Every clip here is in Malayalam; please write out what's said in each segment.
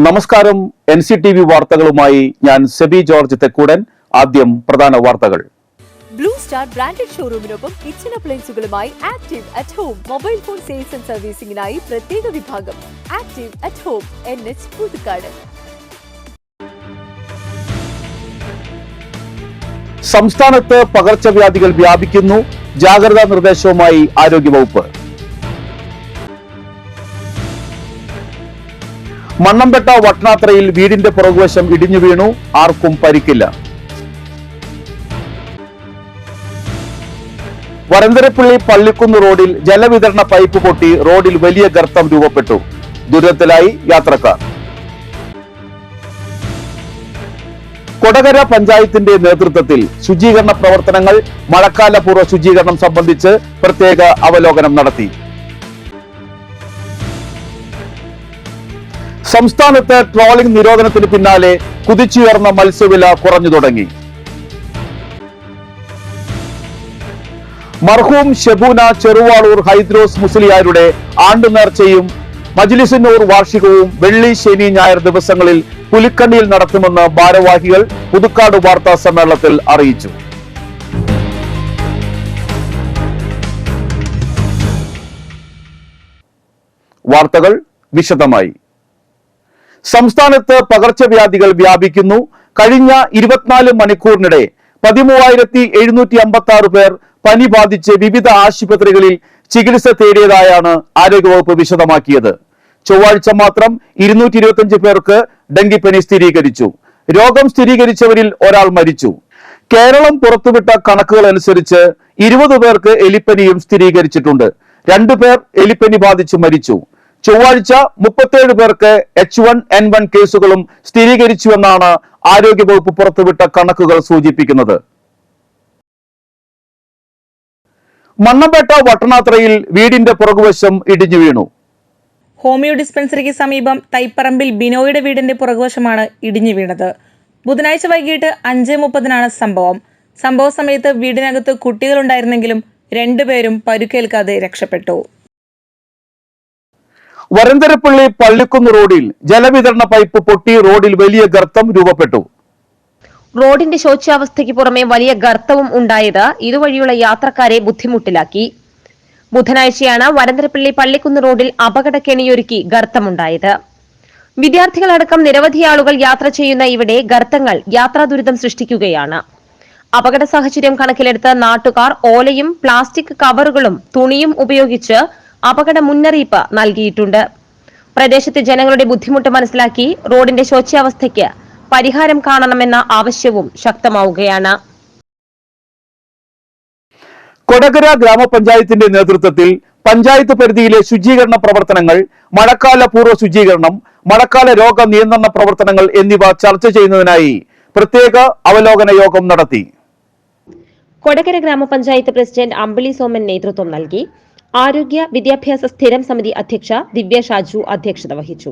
നമസ്കാരം. NCTV വാർത്തകളുമായി ഞാൻ സെബി ജോർജ് തെക്കൂടൻ. ആദ്യം പ്രധാന വാർത്തകൾ. ബ്ലൂ സ്റ്റാർ ബ്രാൻഡഡ് ഷോറൂമിനൊപ്പം കിച്ചൺ അപ്ലയൻസുകളുമായി active at home mobile phone sales and സർവീസിംഗിനായി പ്രത്യേക വിഭാഗം active at home NH Puthukkad. സംസ്ഥാനത്ത് പകർച്ചവ്യാധികൾ വ്യാപിക്കുന്നു. ജാഗ്രതാ നിർദ്ദേശവുമായി ആരോഗ്യവകുപ്പ്. മണ്ണമ്പെട്ട വട്ടനാത്രയിൽ വീടിന്റെ പുറകുവശം ഇടിഞ്ഞു വീണു. ആർക്കും പരിക്കില്ല. വരന്തരപ്പള്ളി പള്ളിക്കുന്ന് റോഡിൽ ജലവിതരണ പൈപ്പ് പൊട്ടി റോഡിൽ വലിയ ഗർത്തം രൂപപ്പെട്ടു. ദുരിതത്തിലായി യാത്രക്കാർ. കൊടകര പഞ്ചായത്തിന്റെ നേതൃത്വത്തിൽ ശുചീകരണ പ്രവർത്തനങ്ങൾ. മഴക്കാലപൂർവ്വ ശുചീകരണം സംബന്ധിച്ച് പ്രത്യേക അവലോകനം നടത്തി. സംസ്ഥാനത്ത് ട്രോളിംഗ് നിരോധനത്തിന് പിന്നാലെ കുതിച്ചുയർന്ന മത്സ്യവില കുറഞ്ഞു തുടങ്ങി. മർഹൂം ഷെബൂന ചെറുവാളൂർ ഹൈദ്രോസ് മുസ്ലിയാരുടെ ആണ്ടുനേർച്ചയും മജ്ലിസുന്നൂർ വാർഷികവും വെള്ളി, ശനി, ഞായർ ദിവസങ്ങളിൽ പുലിക്കണ്ണിയിൽ നടത്തുമെന്ന് ഭാരവാഹികൾ പുതുക്കാട് വാർത്താ സമ്മേളനത്തിൽ അറിയിച്ചു. വാർത്തകൾ വിശദമായി. സംസ്ഥാനത്ത് പകർച്ചവ്യാധികൾ വ്യാപിക്കുന്നു. കഴിഞ്ഞ 24 മണിക്കൂറിനിടെ 13,756 പേർ പനി ബാധിച്ച് വിവിധ ആശുപത്രികളിൽ ചികിത്സ തേടിയതായാണ് ആരോഗ്യവകുപ്പ് വിശദമാക്കിയത്. ചൊവ്വാഴ്ച മാത്രം 225 പേർക്ക് ഡെങ്കിപ്പനി സ്ഥിരീകരിച്ചു. രോഗം സ്ഥിരീകരിച്ചവരിൽ ഒരാൾ മരിച്ചു. കേരളം പുറത്തുവിട്ട കണക്കുകൾ അനുസരിച്ച് 20 പേർക്ക് എലിപ്പനിയും സ്ഥിരീകരിച്ചിട്ടുണ്ട്. 2 പേർ എലിപ്പനി ബാധിച്ച് മരിച്ചു. ചൊവ്വാഴ്ച 37 പേർക്ക് H1N1 കേസുകളും സ്ഥിരീകരിച്ചുവെന്നാണ് ആരോഗ്യവകുപ്പ് പുറത്തുവിട്ട കണക്കുകൾ സൂചിപ്പിക്കുന്നത്. മണ്ണമ്പേട്ട വട്ടനാത്രയിൽ വീടിന്റെ പുറകുവശം ഇടിഞ്ഞു വീണു. ഹോമിയോ ഡിസ്പെൻസറിക്ക് സമീപം തൈപ്പറമ്പിൽ ബിനോയുടെ വീടിന്റെ പുറകുവശമാണ് ഇടിഞ്ഞു വീണത്. ബുധനാഴ്ച വൈകിട്ട് 5:30 സംഭവം. സംഭവ സമയത്ത് വീടിനകത്ത് കുട്ടികളുണ്ടായിരുന്നെങ്കിലും 2 പേരും പരുക്കേൽക്കാതെ രക്ഷപ്പെട്ടു. വരന്തരപ്പള്ളി പള്ളിക്കുന്ന് റോഡിൽ ജലവിതരണ പൈപ്പ് പൊട്ടി റോഡിൽ വലിയ ഗർത്തം രൂപപ്പെട്ടു. റോഡിന്റെ ശോച്യാവസ്ഥയ്ക്ക് പുറമെ വലിയ ഗർത്തവും ഉണ്ടായത് ഇതുവഴിയുള്ള യാത്രക്കാരെ ബുദ്ധിമുട്ടിലാക്കി. ബുധനാഴ്ചയാണ് വരന്തരപ്പള്ളി പള്ളിക്കുന്ന് റോഡിൽ അപകടക്കെണിയൊരുക്കി ഗർത്തമുണ്ടായത്. വിദ്യാർത്ഥികളടക്കം നിരവധി ആളുകൾ യാത്ര ചെയ്യുന്ന ഇവിടെ ഗർത്തങ്ങൾ യാത്രാ ദുരിതം സൃഷ്ടിക്കുകയാണ്. അപകട സാഹചര്യം കണക്കിലെടുത്ത് നാട്ടുകാർ ഓലയും പ്ലാസ്റ്റിക് കവറുകളും തുണിയും ഉപയോഗിച്ച് അപകട മുന്നറിയിപ്പ് നൽകിയിട്ടുണ്ട്. പ്രദേശത്തെ ജനങ്ങളുടെ ബുദ്ധിമുട്ട് മനസ്സിലാക്കി റോഡിന്റെ ശോച്യാവസ്ഥയ്ക്ക് പരിഹാരം കാണണമെന്ന ആവശ്യവും ശക്തമാവുകയാണ്. കൊടകര ഗ്രാമപഞ്ചായത്തിന്റെ നേതൃത്വത്തിൽ പഞ്ചായത്ത് പരിധിയിലെ ശുചീകരണ പ്രവർത്തനങ്ങൾ, മഴക്കാല പൂർവ്വ ശുചീകരണം, മഴക്കാല രോഗ നിയന്ത്രണ പ്രവർത്തനങ്ങൾ എന്നിവ ചർച്ച ചെയ്യുന്നതിനായി പ്രത്യേക അവലോകന യോഗം നടത്തി. കൊടകര ഗ്രാമപഞ്ചായത്ത് പ്രസിഡന്റ് അമ്പിളി സോമൻ നേതൃത്വം നൽകി. ആരോഗ്യ വിദ്യാഭ്യാസ സ്ഥിരം സമിതി അധ്യക്ഷ ദിവ്യ ഷാജു അധ്യക്ഷത വഹിച്ചു.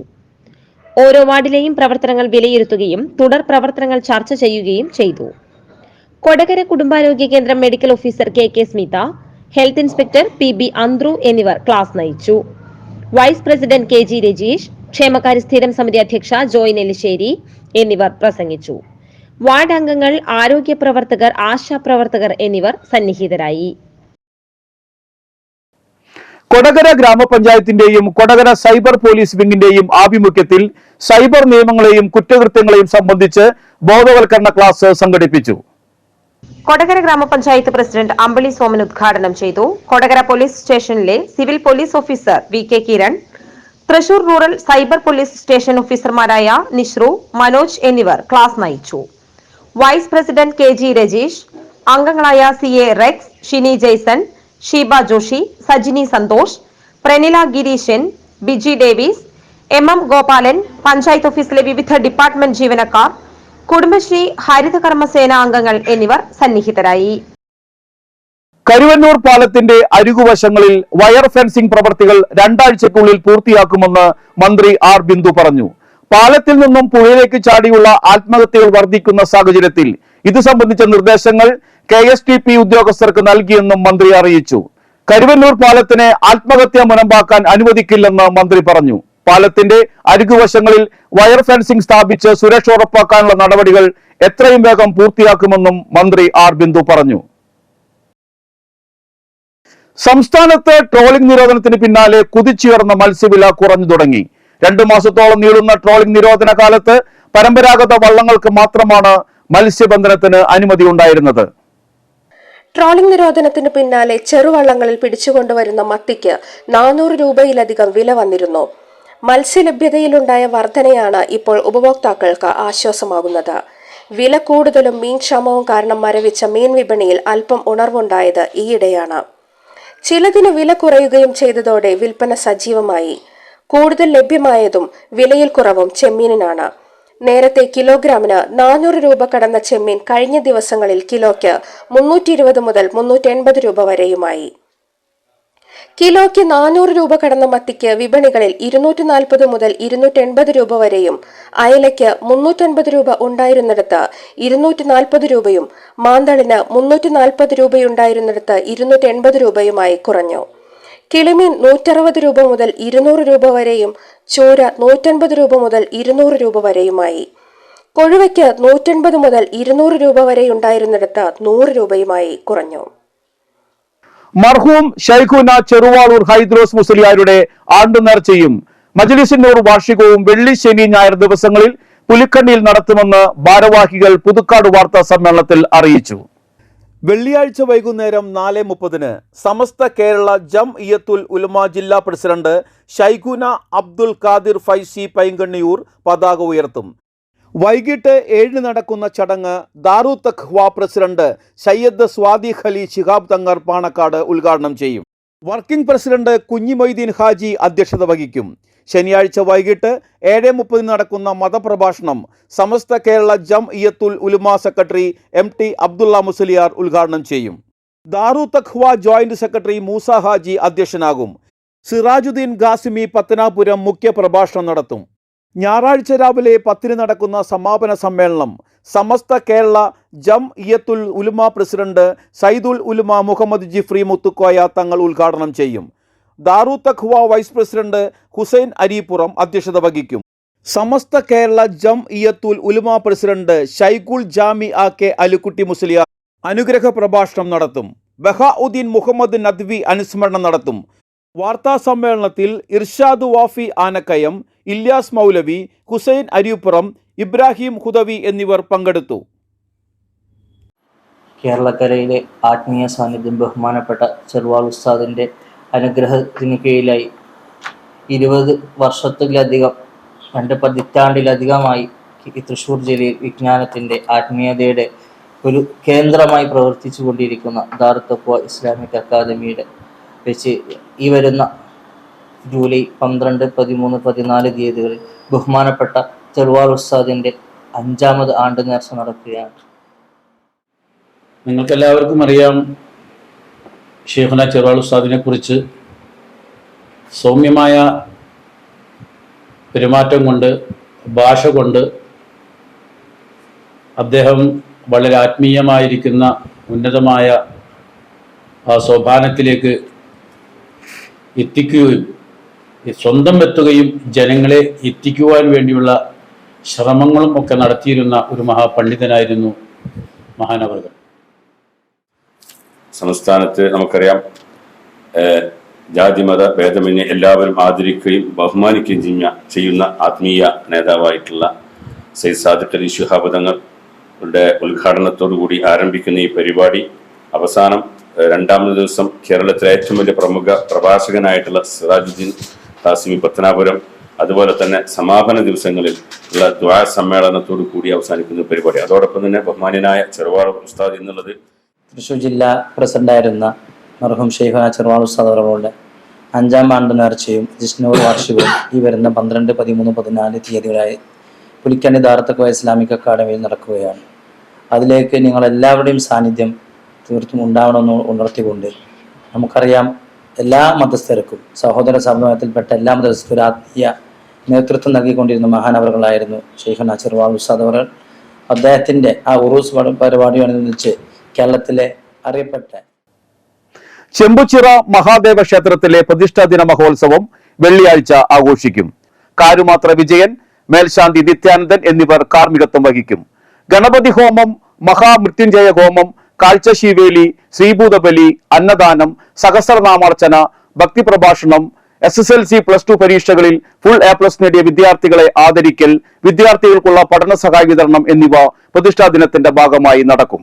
ഓരോ വാർഡിലെയും പ്രവർത്തനങ്ങൾ വിലയിരുത്തുകയും തുടർ പ്രവർത്തനങ്ങൾ ചർച്ച ചെയ്യുകയും ചെയ്തു. കൊടകര കുടുംബാരോഗ്യ കേന്ദ്രം medical officer KK Smitha, health inspector PB അന്ത്രു എന്നിവർ ക്ലാസ് നയിച്ചു. വൈസ് പ്രസിഡന്റ് KG രജീഷ്, ക്ഷേമകാര്യ സ്ഥിരം സമിതി അധ്യക്ഷ ജോയ് നെല്ലിശ്ശേരി എന്നിവർ പ്രസംഗിച്ചു. വാർഡ് അംഗങ്ങൾ, ആരോഗ്യ പ്രവർത്തകർ, ആശാപ്രവർത്തകർ എന്നിവർ സന്നിഹിതരായി. കൊടകര ഗ്രാമപഞ്ചായത്തിന്റെയും കൊടകര സൈബർ പോലീസ് വിംഗിന്റെയും ആഭിമുഖ്യത്തിൽ സൈബർ നിയമങ്ങളെയും കുറ്റകൃത്യങ്ങളെയും സംബന്ധിച്ച് ബോധവൽക്കരണ ക്ലാസ് സംഘടിപ്പിച്ചു. കൊടകര ഗ്രാമപഞ്ചായത്ത് പ്രസിഡന്റ് അമ്പിളി സോമൻ ഉദ്ഘാടനം ചെയ്തു. കൊടകര പോലീസ് സ്റ്റേഷനിലെ civil police officer VK Kiran, Thrissur rural cyber police station ഓഫീസർമാരായ നിഷ്രു, മനോജ് എന്നിവർ ക്ലാസ് നയിച്ചു. വൈസ് പ്രസിഡന്റ് KG രജീഷ്, അംഗങ്ങളായ CA Rex, Shini Jaison, Sheeba Joshi, Sajini Santhosh, Pranila Gireeshan, Biji Davis, MM Gopalan, panchayat ഓഫീസിലെ വിവിധ ഡിപ്പാർട്ട്മെന്റ് ജീവനക്കാർ, കുടുംബശ്രീ, ഹരിതകർമ്മസേന അംഗങ്ങൾ എന്നിവർ സന്നിഹിതരായി. കരുവന്നൂർ പാലത്തിന്റെ അരികുവശങ്ങളിൽ വയർ ഫെൻസിംഗ് പ്രവൃത്തികൾ 2 ആഴ്ചയ്ക്കുള്ളിൽ പൂർത്തിയാക്കുമെന്ന് മന്ത്രി R ബിന്ദു പറഞ്ഞു. പാലത്തിൽ നിന്നും പുഴയിലേക്ക് ചാടിയുള്ള ആത്മഹത്യകൾ വർദ്ധിക്കുന്ന സാഹചര്യത്തിൽ ഇത് സംബന്ധിച്ച നിർദ്ദേശങ്ങൾ KSTP ഉദ്യോഗസ്ഥർക്ക് നൽകിയെന്നും മന്ത്രി അറിയിച്ചു. കരുവന്നൂർ പാലത്തിനെ ആത്മഹത്യാ മുനമ്പാക്കാൻ അനുവദിക്കില്ലെന്ന് മന്ത്രി പറഞ്ഞു. പാലത്തിന്റെ അരികുവശങ്ങളിൽ വയർ ഫെൻസിംഗ് സ്ഥാപിച്ച് സുരക്ഷ ഉറപ്പാക്കാനുള്ള നടപടികൾ എത്രയും വേഗം പൂർത്തിയാക്കുമെന്നും മന്ത്രി ആർ ബിന്ദു പറഞ്ഞു. സംസ്ഥാനത്ത് ട്രോളിംഗ് നിരോധനത്തിന് പിന്നാലെ കുതിച്ചുയർന്ന മത്സ്യവില കുറഞ്ഞു തുടങ്ങി. 2 മാസത്തോളം നീളുന്ന ട്രോളിംഗ് നിരോധന കാലത്ത് പരമ്പരാഗത വള്ളങ്ങൾക്ക് മാത്രമാണ് മത്സ്യബന്ധനത്തിന് അനുമതി ഉണ്ടായിരുന്നത്. ട്രോളിംഗ് നിരോധനത്തിന് പിന്നാലെ ചെറുവള്ളങ്ങളിൽ പിടിച്ചുകൊണ്ടുവരുന്ന മത്തിക്ക് 400 രൂപയിലധികം വില വന്നിരുന്നു. മത്സ്യലഭ്യതയിലുണ്ടായ വർധനയാണ് ഇപ്പോൾ ഉപഭോക്താക്കൾക്ക് ആശ്വാസമാകുന്നത്. വില കൂടുതലും മീൻ ക്ഷാമവും കാരണം മരവിച്ച മീൻ വിപണിയിൽ അല്പം ഉണർവുണ്ടായത് ഈയിടെയാണ്. ചിലതിന് വില കുറയുകയും ചെയ്തതോടെ വിൽപ്പന സജീവമായി. കൂടുതൽ ലഭ്യമായതും വിലയിൽ കുറവും ചെമ്മീനിനാണ്. നേരത്തെ കിലോഗ്രാമിന് 400 രൂപ കടന്ന ചെമ്മീൻ കഴിഞ്ഞ ദിവസങ്ങളിൽ കിലോയ്ക്ക് 320 മുതൽ 380 രൂപ വരെയുമായി. കിലോയ്ക്ക് 400 രൂപ കടന്ന മത്തിക്ക് വിപണികളിൽ 240 മുതൽ 280 രൂപ വരെയും, അയലയ്ക്ക് 350 രൂപ ഉണ്ടായിരുന്നിടത്ത് 240 രൂപയും, മാന്തളിന് 340 രൂപയുണ്ടായിരുന്നിടത്ത് 280 രൂപയുമായി കുറഞ്ഞു. കിളിമീൻ 160 രൂപ മുതൽ 200 രൂപ വരെയും, ചൂര 150 രൂപ മുതൽ 200 രൂപ വരെയുമായി. കൊഴുവയ്ക്ക് 180 മുതൽ 200 രൂപ വരെയുണ്ടായിരുന്നിടത്ത് 100 രൂപയുമായി കുറഞ്ഞു. മർഹൂം ഷൈഖുന ചെറുവാളൂർ ഹൈദ്രോസ് മുസ്ലിയാരുടെ ആണ്ടുനേർച്ചയും മജ്ലിസുന്നൂർ വാർഷികവും വെള്ളി, ശനി, ഞായർ ദിവസങ്ങളിൽ പുലിക്കണ്ണിയിൽ നടത്തുമെന്ന് ഭാരവാഹികൾ പുതുക്കാട് വാർത്താ സമ്മേളനത്തിൽ അറിയിച്ചു. വെള്ളിയാഴ്ച വൈകുന്നേരം 4:30 സമസ്ത കേരള ജംഇയ്യത്തുൽ ഉലമ ജില്ലാ പ്രസിഡന്റ് ഷൈഖുന അബ്ദുൽ ഖാദിർ ഫൈസി പൈങ്കണ്ണിയൂർ പതാക ഉയർത്തും. വൈകിട്ട് 7 നടക്കുന്ന ചടങ്ങ് ദാറു തഖ്വ പ്രസിഡന്റ് സയ്യദ് സ്വാദി ഖലി ശിഹാബ് തങ്ങർ പാണക്കാട് ഉദ്ഘാടനം ചെയ്യും. വർക്കിംഗ് പ്രസിഡന്റ് കുഞ്ഞി മൊയ്തീൻ ഹാജി അധ്യക്ഷത വഹിക്കും. ശനിയാഴ്ച വൈകിട്ട് 7:30 നടക്കുന്ന മതപ്രഭാഷണം സമസ്ത കേരള ജംഇയ്യത്തുൽ ഉലമ സെക്രട്ടറി MT അബ്ദുള്ള മുസ്ലിയാർ ഉദ്ഘാടനം ചെയ്യും. ദാറു തഖ്വ ജോയിന്റ് സെക്രട്ടറി മൂസ ഹാജി അധ്യക്ഷനാകും. സിറാജുദ്ദീൻ ഖാസിമി പത്തനാപുരം മുഖ്യ പ്രഭാഷണം നടത്തും. ഞായറാഴ്ച രാവിലെ 10 നടക്കുന്ന സമാപന സമ്മേളനം സമസ്ത കേരള ജംഇയ്യത്തുൽ ഉലമ പ്രസിഡന്റ് സയ്യിദുൽ ഉലമ മുഹമ്മദ് ജിഫ്രി മുത്തുക്കോയ തങ്ങൾ ഉദ്ഘാടനം ചെയ്യും. ദാറു തഖ്വ വൈസ് പ്രസിഡന്റ് ഹുസൈൻ അരീപ്പുറം അധ്യക്ഷത വഹിക്കും. സമസ്ത കേരള ജംഇയ്യത്തുൽ ഉലമ പ്രസിഡന്റ് ഷൈഖുൽ ജാമി കെ അലിക്കുട്ടി മുസ്ലിയാർ അനുഗ്രഹ പ്രഭാഷണം നടത്തും. ബഹാഉദ്ദീൻ മുഹമ്മദ് നദ്വി അനുസ്മരണം നടത്തും. വാർത്താ സമ്മേളനത്തിൽ ഇർഷാദ് വാഫി ആനക്കയം, ഇല്യാസ് മൗലവി, ഹുസൈൻ അരിപ്പുറം, ഇബ്രാഹിം ഹുദവി എന്നിവർ പങ്കെടുത്തു. കേരളക്കരയിലെ ആത്മീയ സാന്നിധ്യം ബഹുമാനപ്പെട്ട ചെറുവാൾ ഉസ്താദിൻ്റെ അനുഗ്രഹത്തിന് കീഴിലായി 20 വർഷത്തിലധികം 2 പതിറ്റാണ്ടിലധികമായി തൃശ്ശൂർ ജില്ലയിൽ വിജ്ഞാനത്തിൻ്റെ ആത്മീയതയുടെ ഒരു കേന്ദ്രമായി പ്രവർത്തിച്ചു കൊണ്ടിരിക്കുന്ന ദാറു തഖ്വ ഇസ്ലാമിക് അക്കാദമിയുടെ വെച്ച് ഈ വരുന്ന ജൂലൈ 12, 13, 14 തീയതികളിൽ ബഹുമാനപ്പെട്ട ചെറുവാൾ ഉസ്താദിൻ്റെ 5ാമത് ആണ്ട് നേർച്ച നടക്കുകയാണ്. നിങ്ങൾക്കെല്ലാവർക്കും അറിയാം, ഷെയ്ഖുന ചെറുവാൾ ഉസ്താദിനെ കുറിച്ച് സൗമ്യമായ പെരുമാറ്റം കൊണ്ട്, ഭാഷ കൊണ്ട് അദ്ദേഹം വളരെ ആത്മീയമായിരിക്കുന്ന ഉന്നതമായ ആ സോപാനത്തിലേക്ക് എത്തിക്കുകയും സ്വന്തം എത്തുകയും ജനങ്ങളെ എത്തിക്കുവാൻ വേണ്ടിയുള്ള ശ്രമങ്ങളും ഒക്കെ നടത്തിയിരുന്ന ഒരു മഹാപണ്ഡിതനായിരുന്നു മഹാനവറുകൾ. സംസ്ഥാനത്ത് നമുക്കറിയാം, ജാതിമത ഭേദമന്യേ എല്ലാവരും ആദരിക്കുകയും ബഹുമാനിക്കുകയും ചെയ്യുന്ന ആത്മീയ നേതാവായിട്ടുള്ള സയ്യിദ് സാദിഖ് അലി ശിഹാബ് തങ്ങളുടെ ഉദ്ഘാടനത്തോടുകൂടി ആരംഭിക്കുന്ന ഈ പരിപാടി അവസാനം 2ാമത് ദിവസം കേരളത്തിലെ ഏറ്റവും വലിയ പ്രമുഖ പ്രഭാഷകനായിട്ടുള്ള സിറാജുദ്ദീൻ ഖാസിമി പത്തനാപുരം, അതുപോലെ തന്നെ സമാപന ദിവസങ്ങളിൽ ഉള്ള ദുആ സമ്മേളനത്തോടു കൂടി അവസാനിക്കുന്ന പരിപാടി. അതോടൊപ്പം തന്നെ ബഹുമാന്യനായ ചെറുവാൾ ഉസ്താദ് എന്നുള്ളത് തൃശ്ശൂർ ജില്ലാ പ്രസിഡന്റായിരുന്ന മർഹൂം ഷെയ്ഖുന ചെറുവാൾ ഉസ്താദ് അവരുടെ 5ാം ആണ്ട് നേർച്ചയും ജിഷ്ണൂർ വാർഷികവും ഈ വരുന്ന 12, 13, 14 തീയതികളായി പുലിക്കണ്ണി ദാറു തഖ്വ ഇസ്ലാമിക് അക്കാദമിയിൽ നടക്കുകയാണ്. അതിലേക്ക് നിങ്ങളെല്ലാവരുടെയും സാന്നിധ്യം തീർത്തും ഉണ്ടാവണമെന്ന് ഉണർത്തിക്കൊണ്ട്, നമുക്കറിയാം എല്ലാ മതസ്ഥർക്കും സഹോദര സമൂഹത്തിൽപ്പെട്ട എല്ലാ മതസ്ഥർക്കും ആത്മീയ നേതൃത്വം നൽകിക്കൊണ്ടിരുന്ന മഹാനവറുകളായിരുന്നു ഷെയ്ഖുന ചെറുവാൾ ഉസ്താദ് അവർ. അദ്ദേഹത്തിൻ്റെ ആ ഉറൂസ് പരിപാടിയോടനുബന്ധിച്ച് കേരളത്തിലെ അറിയപ്പെട്ട ചെമ്പുച്ചിറ മഹാദേവ ക്ഷേത്രത്തിലെ പ്രതിഷ്ഠാദിന മഹോത്സവം വെള്ളിയാഴ്ച ആഘോഷിക്കും. കാരുമാത്ര വിജയൻ, മേൽശാന്തി നിത്യാനന്ദൻ എന്നിവർ കാർമ്മികത്വം വഹിക്കും. ഗണപതി ഹോമം, മഹാമൃത്യുഞ്ജയ ഹോമം, കാഴ്ചശീവേലി, ശ്രീഭൂതബലി, അന്നദാനം, സഹസ്രനാമാർച്ചന, ഭക്തിപ്രഭാഷണം, SSLC +2 പരീക്ഷകളിൽ ഫുൾ A+ നേടിയ വിദ്യാർത്ഥികളെ ആദരിക്കൽ, വിദ്യാർത്ഥികൾക്കുള്ള പഠന സഹായ വിതരണം എന്നിവ പ്രതിഷ്ഠാ ദിനത്തിന്റെ ഭാഗമായി നടക്കും.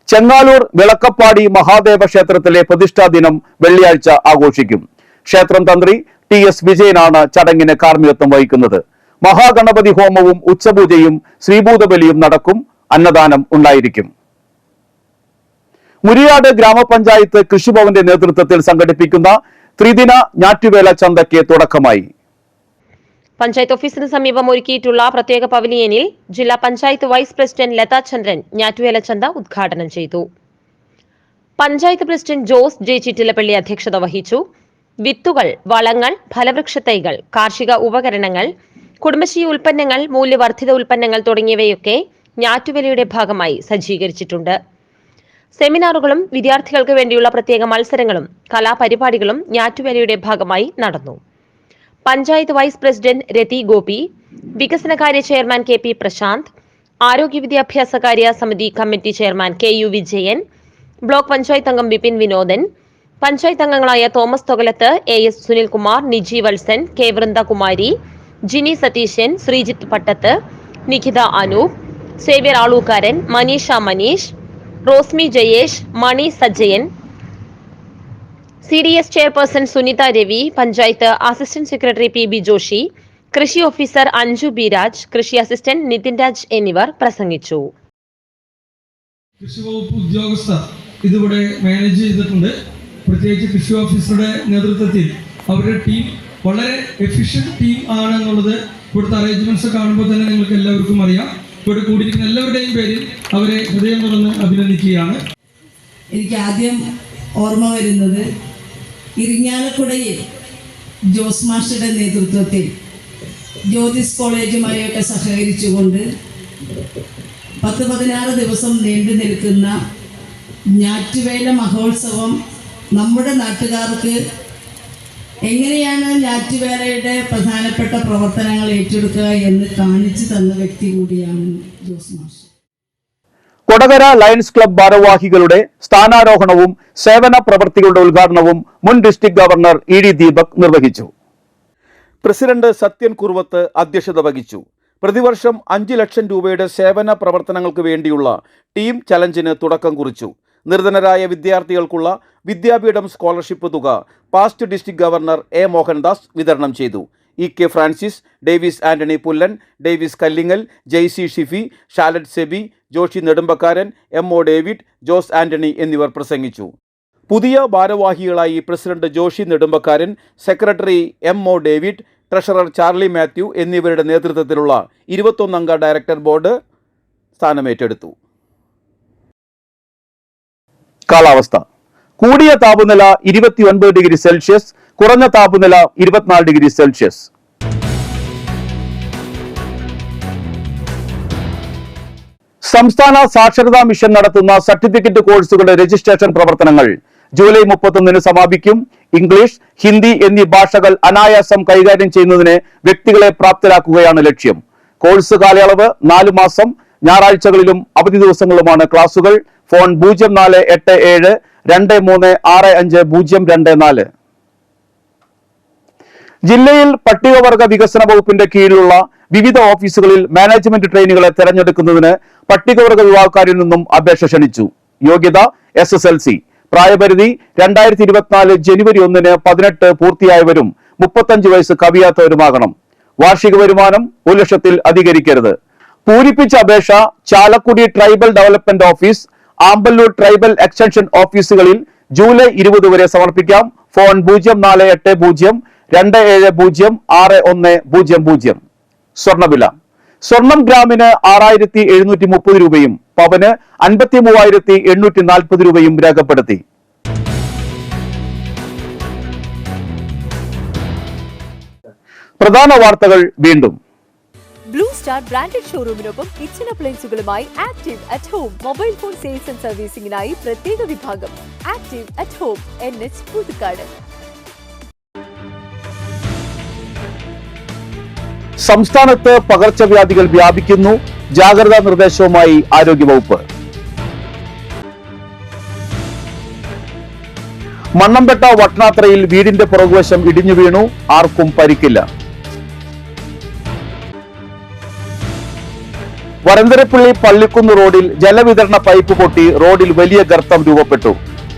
ചെങ്ങാലൂർ വിളക്കപ്പാടി മഹാദേവ ക്ഷേത്രത്തിലെ പ്രതിഷ്ഠാ ദിനം വെള്ളിയാഴ്ച ആഘോഷിക്കും. ക്ഷേത്രം തന്ത്രി TS വിജയനാണ് ചടങ്ങിന് കാർമ്മികത്വം വഹിക്കുന്നത്. മഹാഗണപതി ഹോമവും ഉച്ചപൂജയും ശ്രീഭൂതബലിയും നടക്കും. അന്നദാനം ഉണ്ടായിരിക്കും. മുരിയാട് ഗ്രാമപഞ്ചായത്ത് കൃഷിഭവന്റെ നേതൃത്വത്തിൽ സംഘടിപ്പിക്കുന്ന ത്രിദിന ഞാറ്റുവേല ചന്തയ്ക്ക് തുടക്കമായി. പഞ്ചായത്ത് ഓഫീസിന് സമീപം ഒരുക്കിയിട്ടുള്ള പ്രത്യേക പവലിയനിൽ ജില്ലാ പഞ്ചായത്ത് വൈസ് പ്രസിഡന്റ് ലതാ ചന്ദ്രൻ ഞാറ്റുവേല ചന്ത ഉദ്ഘാടനം ചെയ്തു. പഞ്ചായത്ത് പ്രസിഡന്റ് ജോസ് ജെ ചിറ്റിലപ്പള്ളി അധ്യക്ഷത വഹിച്ചു. വിത്തുകൾ, വളങ്ങൾ, ഫലവൃക്ഷത്തൈകൾ, കാർഷിക ഉപകരണങ്ങൾ, കുടുംബശ്രീ ഉൽപ്പന്നങ്ങൾ, മൂല്യവർദ്ധിത ഉൽപ്പന്നങ്ങൾ തുടങ്ങിയവയൊക്കെ ഞാറ്റുവേലയുടെ ഭാഗമായി സജ്ജീകരിച്ചിട്ടുണ്ട്. സെമിനാറുകളും വിദ്യാർത്ഥികൾക്ക് വേണ്ടിയുള്ള പ്രത്യേക മത്സരങ്ങളും കലാപരിപാടികളും ഞാറ്റുവേലയുടെ ഭാഗമായി നടന്നു. പഞ്ചായത്ത് വൈസ് പ്രസിഡന്റ് രതി ഗോപി, വികസനകാര്യ ചെയർമാൻ KP പ്രശാന്ത്, ആരോഗ്യ വിദ്യാഭ്യാസകാര്യ സമിതി committee chairman KU Vijayan, block panchayat അംഗം ബിപിൻ വിനോദൻ, പഞ്ചായത്ത് അംഗങ്ങളായ Thomas Thokalath, AS Sunilkumar, Niji Valsan, K Vrindakumari, Jini Satheesan, Sreejith Pattath, Nikhitha Anoop, Xavier Aalookkaran, Maneesha Maneesh, Rosmi Jayesh, Mani Sajjayan, CDS chairperson Sunitha Ravi, panchayat assistant secretary PB Joshi, കൃഷി ഓഫീസർ അഞ്ജു ബി രാജ്, കൃഷി അസിസ്റ്റന്റ് നിതിൻ രാജ് എന്നിവർ പ്രസംഗിച്ചു. കൃഷി വകുപ്പ് ഉദ്യോഗസ്ഥർ ഇതിവിടെ മാനേജ് ചെയ്തിട്ടുണ്ട്. പ്രത്യേകിച്ച് കൃഷി ഓഫീസറുടെ നേതൃത്വത്തിൽ അവരുടെ ടീം വളരെ എഫിഷ്യന്റ് ടീം ആണെന്നുള്ളത് ഇവിടുത്തെ അറേഞ്ച്മെന്റ്സ് കാണുമ്പോൾ തന്നെ നിങ്ങൾക്ക് എല്ലാവർക്കും അറിയാം. ഇവിടെ കൂടിയിരിക്കുന്ന എല്ലാവരുടെയും പേരിൽ അവരെ ഹൃദയം തുറന്ന് അഭിനന്ദിക്കുകയാണ്. എനിക്ക് ആദ്യം ഓർമ്മ വരുന്നത് ഇരിങ്ങാലക്കുടയിൽ ജോസ് മാസ്റ്ററുടെ നേതൃത്വത്തിൽ ജ്യോതിസ് കോളേജുമായൊക്കെ സഹകരിച്ചുകൊണ്ട് 10-16 ദിവസം നീണ്ടു നിൽക്കുന്ന ഞാറ്റുവേല മഹോത്സവം നമ്മുടെ നാട്ടുകാർക്ക് എങ്ങനെയാണ് ഞാറ്റുവേലയുടെ പ്രധാനപ്പെട്ട പ്രവർത്തനങ്ങൾ ഏറ്റെടുക്കുക എന്ന് കാണിച്ചു തന്ന വ്യക്തി കൂടിയാണ് Jose master. Kodakara lions club ഭാരവാഹികളുടെ സ്ഥാനാരോഹണവും സേവന പ്രവൃത്തികളുടെ ഉദ്ഘാടനവും മുൻ ഡിസ്ട്രിക്ട് ഗവർണർ ED ദീപക് നിർവഹിച്ചു. പ്രസിഡന്റ് സത്യൻ കുറുവത്ത് അധ്യക്ഷത വഹിച്ചു. പ്രതിവർഷം 5 ലക്ഷം രൂപയുടെ സേവന പ്രവർത്തനങ്ങൾക്ക് വേണ്ടിയുള്ള ടീം ചലഞ്ചിന് തുടക്കം കുറിച്ചു. നിർധനരായ വിദ്യാർത്ഥികൾക്കുള്ള വിദ്യാപീഠം സ്കോളർഷിപ്പ് തുക past district governor A Mohandas വിതരണം ചെയ്തു. EK Francis, Davis Antony Pullan, Davis Kallingal, JC Shifi, Shalet Sebi, Joshi Nedumbakkaran, MO David, Jose Antony എന്നിവർ പ്രസംഗിച്ചു. പുതിയ ഭാരവാഹികളായി president Joshi Nedumbakkaran, secretary MO David, treasurer Charlie Mathew എന്നിവരുടെ നേതൃത്വത്തിലുള്ള 21 അംഗ ഡയറക്ടർ ബോർഡ് സ്ഥാനമേറ്റെടുത്തു. കാലാവസ്ഥ. കൂടിയ താപനില 29 ഡിഗ്രി സെൽഷ്യസ്, കുറഞ്ഞ താപനില 24 ഡിഗ്രി സെൽഷ്യസ്. സംസ്ഥാന സാക്ഷരതാ മിഷൻ നടത്തുന്ന സർട്ടിഫിക്കറ്റ് കോഴ്സുകളുടെ രജിസ്ട്രേഷൻ പ്രവർത്തനങ്ങൾ ജൂലൈ 31 സമാപിക്കും. ഇംഗ്ലീഷ്, ഹിന്ദി എന്നീ ഭാഷകൾ അനായാസം കൈകാര്യം ചെയ്യുന്നതിന് വ്യക്തികളെ പ്രാപ്തരാക്കുകയാണ് ലക്ഷ്യം. കോഴ്സ് കാലയളവ് 4 മാസം. ഞായറാഴ്ചകളിലും അവധി ദിവസങ്ങളുമാണ് ക്ലാസുകൾ. ഫോൺ 048723650224. ജില്ലയിൽ പട്ടികവർഗ വികസന വകുപ്പിന്റെ കീഴിലുള്ള വിവിധ ഓഫീസുകളിൽ മാനേജ്മെന്റ് ട്രെയിനികളെ തെരഞ്ഞെടുക്കുന്നതിന് പട്ടികവർഗ വിഭാഗക്കാരിൽ നിന്നും അപേക്ഷ ക്ഷണിച്ചു. യോഗ്യത SSLC. പ്രായപരിധി 2024 ജനുവരി 1 18 പൂർത്തിയായവരും 35 വയസ്സ് കവിയാത്തവരുമാകണം. വാർഷിക വരുമാനം 1 ലക്ഷത്തിൽ അധികരിക്കരുത്. പൂരിപ്പിച്ച അപേക്ഷ Chalakudy tribal development office, Ampallur tribal extension ഓഫീസുകളിൽ ജൂലൈ 20 വരെ സമർപ്പിക്കാം. ഫോൺ 048027061000. സ്വർണ്ണവില. സ്വർണം ഗ്രാമിന് 6730 രൂപയും പവന് 53,840 രൂപയും രേഖപ്പെടുത്തി. പ്രധാന വാർത്തകൾ വീണ്ടും. ബ്ലൂ സ്റ്റാർ ബ്രാൻഡഡ് ഷോറൂമിനൊപ്പം കിച്ചൺ അപ്ലയൻസുകളുമായി active at home mobile phone sales and സർവീസിംഗിനായി പ്രത്യേക വിഭാഗം. Active at home NH Puthukkad. സംസ്ഥാനത്ത് പകർച്ചവ്യാധികൾ വ്യാപിക്കുന്നു. ജാഗ്രതാ നിർദ്ദേശവുമായി ആരോഗ്യവകുപ്പ്. മണ്ണമ്പെട്ട വട്ടനാത്രയിൽ വീടിന്റെ പുറകുവശം ഇടിഞ്ഞു വീണു. ആർക്കും പരിക്കില്ല. വരന്തരപ്പള്ളി പള്ളിക്കുന്ന് റോഡിൽ ജലവിതരണ പൈപ്പ് പൊട്ടി റോഡിൽ വലിയ ഗർത്തം രൂപപ്പെട്ടു.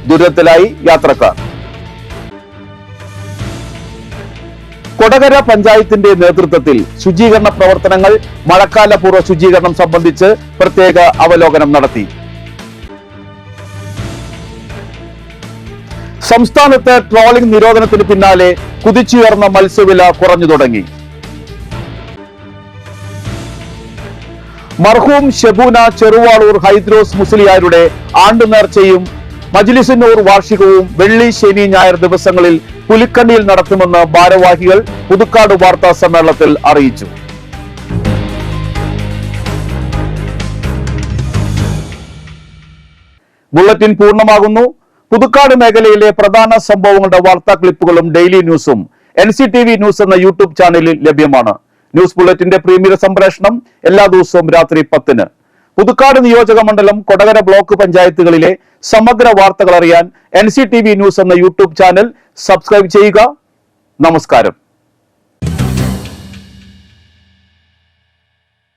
ദുരിതത്തിലായി യാത്രക്കാർ. കൊടകര പഞ്ചായത്തിന്റെ നേതൃത്വത്തിൽ ശുചീകരണ പ്രവർത്തനങ്ങൾ. മഴക്കാലപൂർവ്വ ശുചീകരണം സംബന്ധിച്ച് പ്രത്യേക അവലോകനം നടത്തി. സംസ്ഥാനത്ത് ട്രോളിംഗ് നിരോധനത്തിന് പിന്നാലെ കുതിച്ചുയർന്ന മത്സ്യവില കുറഞ്ഞു തുടങ്ങി. മർഹൂം ഷെബൂന ചെറുവാളൂർ ഹൈദ്രോസ് മുസ്ലിയാരുടെ ആണ്ടുനേർച്ചയും മജ്ലിസുന്നൂർ വാർഷികവും വെള്ളി, ശനി, ഞായർ ദിവസങ്ങളിൽ പുലിക്കണ്ണിയിൽ നടത്തുമെന്ന് ഭാരവാഹികൾ പുതുക്കാട് വാർത്താ സമ്മേളനത്തിൽ അറിയിച്ചു. ബുള്ളറ്റിൻ പൂർണ്ണമാകുന്നു. പുതുക്കാട് മേഖലയിലെ പ്രധാന സംഭവങ്ങളുടെ വാർത്താ ക്ലിപ്പുകളും ഡെയിലി ന്യൂസും NCTV ന്യൂസ് എന്ന യൂട്യൂബ് ചാനലിൽ ലഭ്യമാണ്. ന്യൂസ് ബുള്ളറ്റിന്റെ പ്രീമിയർ സംപ്രേഷണം എല്ലാ ദിവസവും രാത്രി 10-ന്. പുതുക്കാട് നിയോജക മണ്ഡലം, കൊടകര ബ്ലോക്ക് പഞ്ചായത്തുകളിലെ സമഗ്ര വാർത്തകൾ അറിയാൻ NCTV ന്യൂസ് എന്ന യൂട്യൂബ് ചാനൽ സബ്സ്ക്രൈബ് ചെയ്യുക. നമസ്കാരം.